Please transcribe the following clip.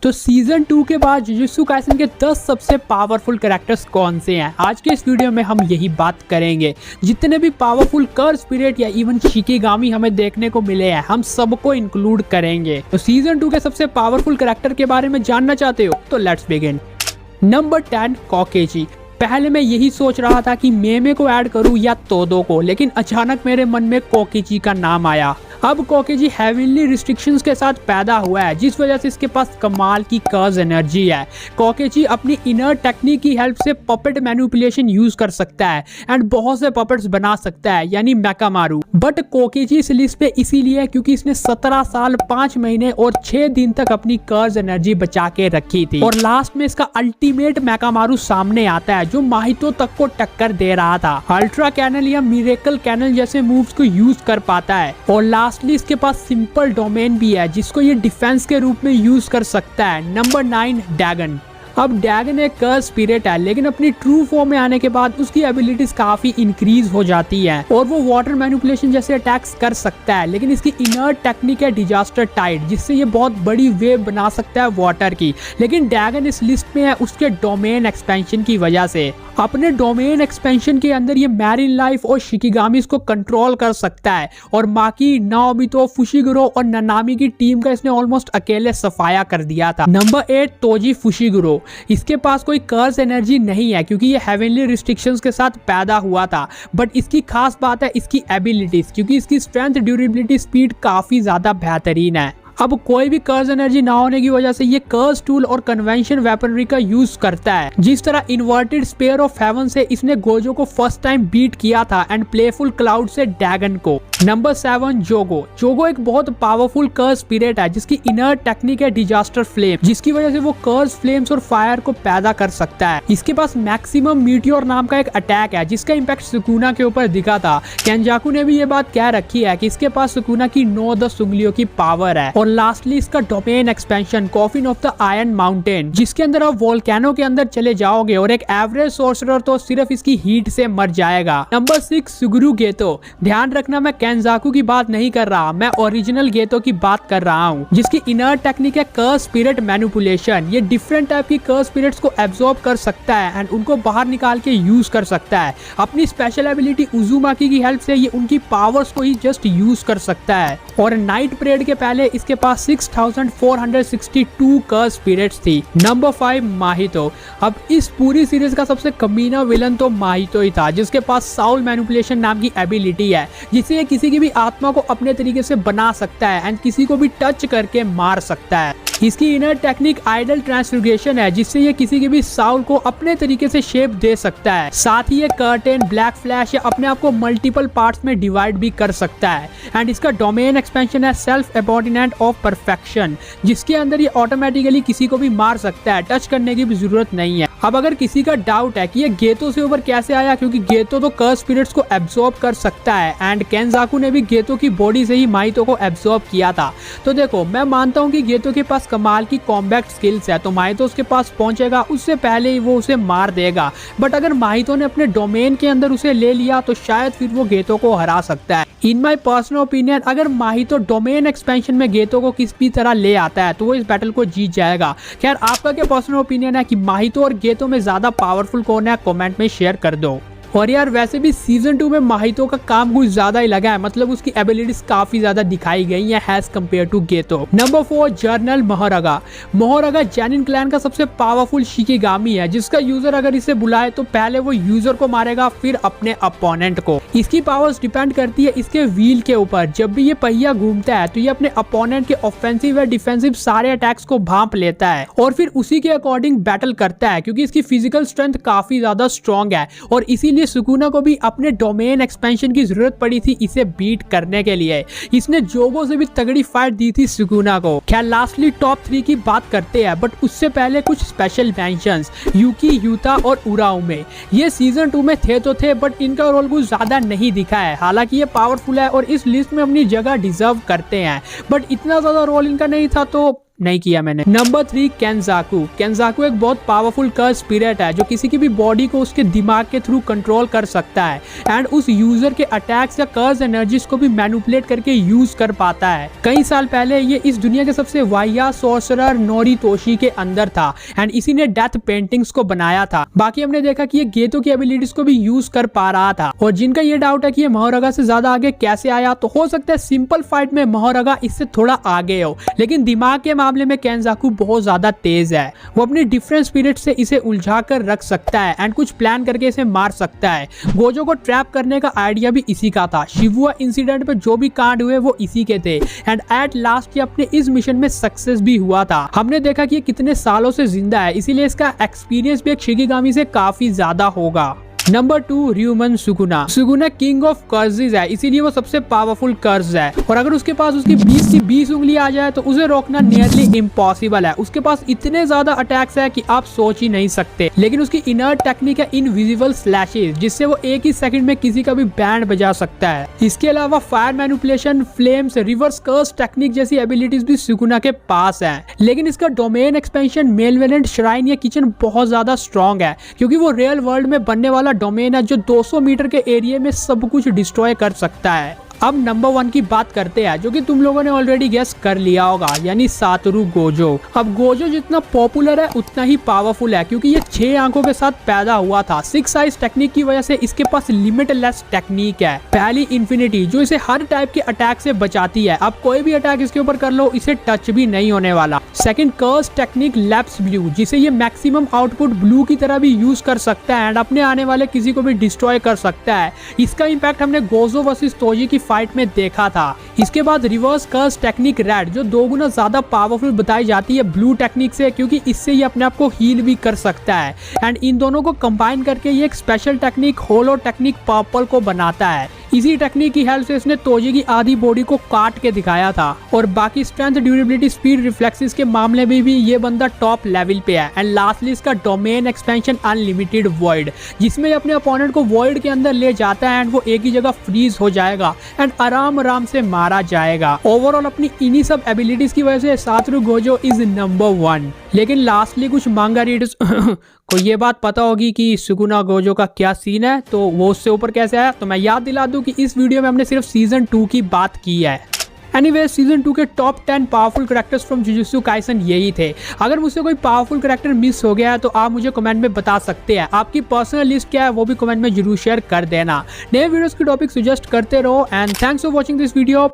तो सीजन 2 के बाद जुजुत्सु काइसेन के 10 सबसे पावरफुल कैरेक्टर्स कौन से हैं, आज के इस वीडियो में हम यही बात करेंगे। जितने भी पावरफुल कर्स स्पिरिट या इवन शिकिगामी हमें देखने को मिले हैं, हम सबको इंक्लूड करेंगे। तो सीजन 2 के सबसे पावरफुल कैरेक्टर के बारे में जानना चाहते हो तो लेट्स बिगिन। नंबर 10 कोकेजी। पहले मैं यही सोच रहा था कि मेमे को ऐड करूं या तोदो को, लेकिन अचानक मेरे मन में कोकेजी का नाम आया। अब कोकेजी हेवनली रिस्ट्रिक्शंस के साथ पैदा हुआ है, जिस वजह से इसके पास कमाल की कर्ज एनर्जी है। कोकेजी अपनी इनर टेक्निक की हेल्प से पपेट मैनिपुलेशन यूज कर सकता है एंड बहुत से पपेट्स बना सकता है, यानी मेकामारू। बट कोकेजी इस लिस्ट पे इसीलिए है क्योंकि इसने 17 साल 5 महीने और 6 दिन तक अपनी कर्ज एनर्जी बचा के रखी थी, और लास्ट में इसका अल्टीमेट मेकामारू सामने आता है जो माहितो तक को टक्कर दे रहा था। अल्ट्रा कैनल या मिरेकल कैनल जैसे मूव्स को यूज कर पाता है, और लास्टली इसके पास सिंपल डोमेन भी है जिसको ये डिफेंस के रूप में यूज कर सकता है। Number 9 dragon. अब ड्रैगन एक कर्स स्पिरिट है, लेकिन अपनी ट्रू फॉर्म में आने के बाद उसकी एबिलिटीज काफी इंक्रीज हो जाती है और वो वाटर मैनिपुलेशन जैसे अटैक्स कर सकता है। लेकिन इसकी इनर टेक्निक है डिजास्टर टाइड, जिससे ये बहुत बड़ी वेव बना सकता है वाटर की। लेकिन ड्रैगन इस लिस्ट में है उसके डोमेन एक्सपेंशन की वजह से। अपने डोमेन एक्सपेंशन के अंदर ये मैरिन लाइफ और शिकिगामीज को कंट्रोल कर सकता है, और माकी, नाओबितो, फुशिगुरो और ननामी की टीम का इसने ऑलमोस्ट अकेले सफाया कर दिया था। Number 8 Toji Fushiguro. इसके पास कोई कर्स एनर्जी नहीं है क्योंकि ये हेवनली रिस्ट्रिक्शंस के साथ पैदा हुआ था, बट इसकी खास बात है इसकी एबिलिटीज, क्योंकि इसकी स्ट्रेंथ, ड्यूरेबिलिटी, स्पीड काफी ज्यादा बेहतरीन है। अब कोई भी कर्ज एनर्जी ना होने की वजह से ये कर्ज टूल और कन्वेंशन वेपनरी का यूज करता है। जिस तरह इन्वर्टेड स्पेयर ऑफ हेवन से इसने गोजो को फर्स्ट टाइम बीट किया था, एंड प्लेफुल क्लाउड से ड्रैगन को। नंबर 7 जोगो। जोगो एक बहुत पावरफुल कर्ज स्पिरिट है जिसकी इनर टेक्निक है डिजास्टर फ्लेम, जिसकी वजह से वो कर्ज फ्लेम्स और फायर को पैदा कर सकता है। इसके पास मैक्सिमम मीटियोर नाम का एक अटैक है जिसका इम्पैक्ट सुकुना के ऊपर दिखा था। केंजाकू ने भी ये बात कह रखी है कि इसके पास सुकुना की 9-10 उंगलियों की पावर है। और लास्टली इसका domain expansion coffin of the iron mountain, जिसके अंदर आप वोल्केनो के अंदर चले जाओगे और एक एवरेज सोर्सरर तो सिर्फ इसकी हीट से मर जाएगा। नंबर 6 सुगुरु गेतो। ध्यान रखना मैं केंजाकू की बात नहीं कर रहा, मैं ओरिजिनल गेतो की बात कर रहा हूँ, जिसकी इनर टेक्निक है कर्ज स्पिरिट मैनिपुलेशन। ये डिफरेंट टाइप की कर्ज स्पिरिट्स को एब्जॉर्ब कर सकता है एंड उनको बाहर निकाल के यूज कर सकता है। अपनी स्पेशल एबिलिटी उजुमाकी की हेल्प से ये उनकी पावर्स को ही जस्ट यूज कर सकता है। और नाइट परेड के पहले इसके पास 6462 कर्ज स्पिरिट्स थी। नंबर 5 माहितो। अब इस पूरी सीरीज का सबसे कमीना विलन तो माहितो ही था, जिसके पास साउल मैनिपुलेशन नाम की एबिलिटी है, जिससे ये किसी की भी आत्मा को अपने तरीके से बना सकता है एंड किसी को भी टच करके मार सकता है। इसकी इनर टेक्निक आइडल ट्रांसफिगरेशन है, जिससे ये किसी के भी साउल को अपने तरीके से शेप दे सकता है। साथ ही ये कर्टेन, ब्लैक फ्लैश या अपने आप को मल्टीपल पार्ट्स में डिवाइड भी कर सकता है। एंड इसका डोमेन एक्सपेंशन है सेल्फ एबॉर्डिनेट ऑफ परफेक्शन, जिसके अंदर ये ऑटोमेटिकली किसी को भी मार सकता है, टच करने की भी जरूरत नहीं है। अब अगर किसी का डाउट है कि ये गेतो से ऊपर कैसे आया, क्योंकि गेतो तो कर्ज स्पिरिट्स को एब्जॉर्ब कर सकता है एंड केंजाकू ने भी गेतो की बॉडी से ही माहितो को एब्जॉर्ब किया था। तो देखो, मैं मानता हूँ कि गेतो के पास कमाल की कॉम्बैट स्किल्स है, तो माहितो उसके पास पहुंचेगा उससे पहले ही वो उसे मार देगा। बट अगर माहितो ने अपने डोमेन के अंदर उसे ले लिया तो शायद फिर वो गेतो को हरा सकता है। इन माई पर्सनल ओपिनियन, अगर माहितो डोमेन एक्सपेंशन में गेतो को किस भी तरह ले आता है तो वो इस बैटल को जीत जाएगा। खैर, आपका क्या पर्सनल ओपिनियन है कि माहितो और गेतो में ज्यादा पावरफुल कौन है? कमेंट में शेयर कर दो। और यार वैसे भी सीजन 2 में माहितो का काम कुछ ज्यादा ही लगा है, मतलब उसकी एबिलिटीज काफी ज्यादा दिखाई गई है as compared to ghetto. Number 4 general मोहरगा। मोहरगा जेनिन क्लैन का सबसे पावरफुल शिकिगामी है, जिसका यूजर अगर इसे बुलाए तो पहले वो यूजर को मारेगा फिर अपने अपोनेंट को। इसकी पावर्स डिपेंड करती है इसके व्हील के ऊपर। जब भी ये पहिया घूमता है तो ये अपने अपोनेंट के ऑफेंसिव या डिफेंसिव सारे अटैक्स को भांप लेता है और फिर उसी के अकॉर्डिंग बैटल करता है, क्योंकि इसकी फिजिकल स्ट्रेंथ काफी ज्यादा स्ट्रॉन्ग है। और इसीलिए सुकुना को भी अपने डोमेन एक्सपेंशन की जरूरत पड़ी थी इसे बीट करने के लिए। इसने जोगो से भी तगड़ी फाइट दी थी सुकुना को। खैर, लास्टली टॉप 3 की बात करते हैं, बट उससे पहले कुछ स्पेशल मेंशंस। यूकी, यूता और उराउमे। ये सीजन 2 में थे तो थे, बट इनका रोल कुछ ज्यादा नहीं दिखा है। हालांकि ये पावरफुल है और इस लिस्ट में अपनी जगह डिजर्व करते हैं, बट इतना ज्यादा रोल इनका नहीं था, तो नहीं किया मैंने। नंबर 3 केंजाकू। केंजाकू एक बहुत पावरफुल कर्स स्पिरिट है जो किसी की भी बॉडी को उसके दिमाग के थ्रू कंट्रोल कर सकता है एंड उस यूजर के अटैक्स या कर्स एनर्जीज को भी मैनिपुलेट करके यूज कर पाता है। कई साल पहले ये इस दुनिया के सबसे वाहियात सॉर्सरर नोरितोशी के अंदर था एंड इसी ने डेथ पेंटिंग्स को बनाया था। बाकी हमने देखा कि ये गेतो की एबिलिटीज को भी यूज कर पा रहा था। और जिनका ये डाउट है कि ये मोहरगा से ज्यादा आगे कैसे आया, तो हो सकता है सिंपल फाइट में मोहरगा इससे थोड़ा आगे हो, लेकिन दिमाग के मामले में केंजाकू बहुत ज्यादा तेज है। वो अपनी डिफरेंट स्पिरिट से इसे उलझा कर रख सकता है एंड कुछ प्लान करके इसे मार सकता है। गोजो को ट्रैप करने का आइडिया भी इसी का था। शिबुया इंसिडेंट पे जो भी कांड हुए वो इसी के थे एंड एट लास्ट ये अपने इस मिशन में सक्सेस भी हुआ था। हमने देखा कि ये कितने सालों से जिंदा है, इसीलिए इसका एक्सपीरियंस भी एक शिकिगामी से काफी ज्यादा होगा। Number 2 Ryomen Sukuna. Sukuna king of curses है, इसीलिए वो सबसे पावरफुल कर्स है और अगर उसके पास उसकी 20 की 20 उंगली आ जाए तो उसे रोकना नियरली इम्पॉसिबल है। उसके पास इतने ज्यादा अटैक्स है कि आप सोच ही नहीं सकते। लेकिन उसकी इनर टेक्निक है इनविजिबल स्लैशेस, जिससे वो एक ही सेकंड में किसी का भी बैंड बजा सकता है। इसके अलावा fire manipulation, flames, reverse curse technique जैसी एबिलिटीज भी सुकुना के पास है। लेकिन इसका डोमेन एक्सपेंशन, मेलवेलेंट श्राइन या किचन बहुत ज्यादा स्ट्रॉन्ग है क्योंकि वो रियल वर्ल्ड में बनने वाला डोमेन है जो 200 मीटर के एरिया में सब कुछ डिस्ट्रॉय कर सकता है। अब नंबर 1 की बात करते हैं जो कि तुम लोगों ने ऑलरेडी गेस कर लिया होगा, यानी सातोरू गोजो। अब गोजो जितना पॉपुलर है उतना ही पावरफुल है क्योंकि ये 6 आंखों के साथ पैदा हुआ था। 6 आइज टेक्निक की वजह से इसके पास लिमिटलेस टेक्निक है। पहली इन्फिनिटी जो इसे हर टाइप के अटैक से बचाती है, अब कोई भी अटैक इसके ऊपर कर लो इसे टच भी नहीं होने वाला। Second curse technique lapse blue, जिसे ये मैक्सिमम आउटपुट ब्लू की तरह भी यूज कर सकता है एंड अपने आने वाले किसी को भी डिस्ट्रॉय कर सकता है। इसका इम्पैक्ट हमने गोजो वर्सेस तोजी की फाइट में देखा था। इसके बाद रिवर्स कर्स टेक्निक रेड, जो 2 गुना ज्यादा पावरफुल बताई जाती है ब्लू टेक्निक से क्योंकि इससे ये अपने आप को हील भी कर सकता है एंड इन दोनों को कंबाइन करके ये एक स्पेशल टेक्निक होलो टेक्निक पर्पल को बनाता है। इसी टेक्निक की हेल्प से इसने तोजी की आधी बॉडी को काट के दिखाया था और बाकी स्ट्रेंथ, ड्यूरेबिलिटी, स्पीड, रिफ्लेक्सेस के मामले में भी ये बंदा टॉप लेवल पे है। एंड लास्टली इसका डोमेन एक्सपेंशन अनलिमिटेड वॉइड, जिसमें ये अपने अपोनेंट को वॉइड के अंदर ले जाता है एंड वो एक ही जगह फ्रीज हो जाएगा एंड आराम से मारा जाएगा। ओवरऑल अपनी इन्हीं सब एबिलिटीज की वजह से सातोरू गोजो इज नंबर 1। लेकिन लास्टली कुछ मांगा रीडर्स को ये बात पता होगी कि सुकुना गोजो का क्या सीन है, तो वो उससे ऊपर कैसे आया। तो मैं याद दिला दूं कि इस वीडियो में हमने सिर्फ सीजन 2 की बात की है। एनीवे सीजन 2 के top 10 powerful characters from jujutsu Kaisen यही थे। अगर मुझसे कोई पावरफुल कैरेक्टर मिस हो गया है तो आप मुझे कमेंट में बता सकते हैं। आपकी पर्सनल लिस्ट क्या है वो भी कमेंट में जरूर शेयर कर देना। नए वीडियोस की टॉपिक सजेस्ट करते रहो and thanks for watching this video.